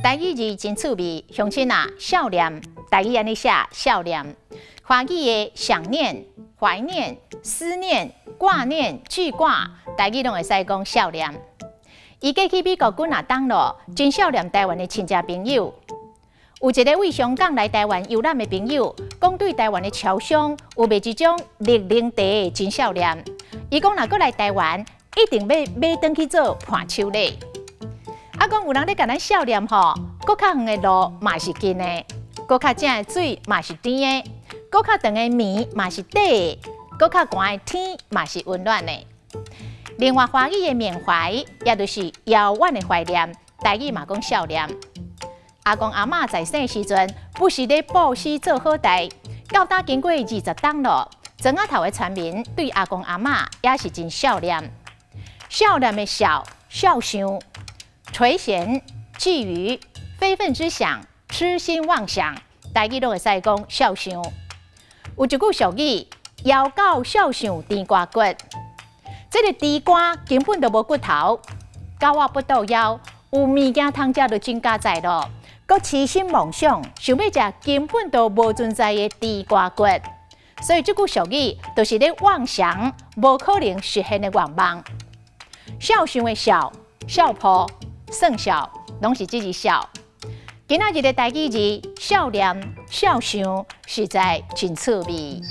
台语字真趣味，乡亲啊，少年，台语安尼写少年。华语的想念、怀念、思念、挂念、记挂，台语拢会使讲少年。伊过去美国几啊当咯，真少念台湾的亲戚朋友。有一个为香港来台湾游览的朋友，讲对台湾的侨乡有卖一种历龄茶的真少年。伊讲若过来台湾，一定要买转去做伴手礼。啊，讲有人咧甲咱少年吼，搁较远的路嘛是近的，搁较正的水嘛是甜的，搁较长的暝嘛是短的，搁较寒的天嘛是温暖的。另外，华语的缅怀，也就是遥远的怀念，台语嘛讲少年。阿公阿嬷在生时阵，不是咧布施做好代，到打经过20当咯，庄仔头的村民对阿公阿嬷也是真少念。少年的少，少想。垂涎、觊觎、非分之想、痴心妄想，台语都会使讲少想。有一句俗语：“枵狗少想甜瓜骨。”这个甜瓜根本就无骨头，狗仔不到腰，有物件通食就真加载咯。佮痴心妄想，想要食根本就无存在的甜瓜骨。所以这句俗语就是咧妄想无可能实现的愿望。少想的少，少婆。算少，拢是只是少。今仔日的台语字，少念、少想，实在真趣味。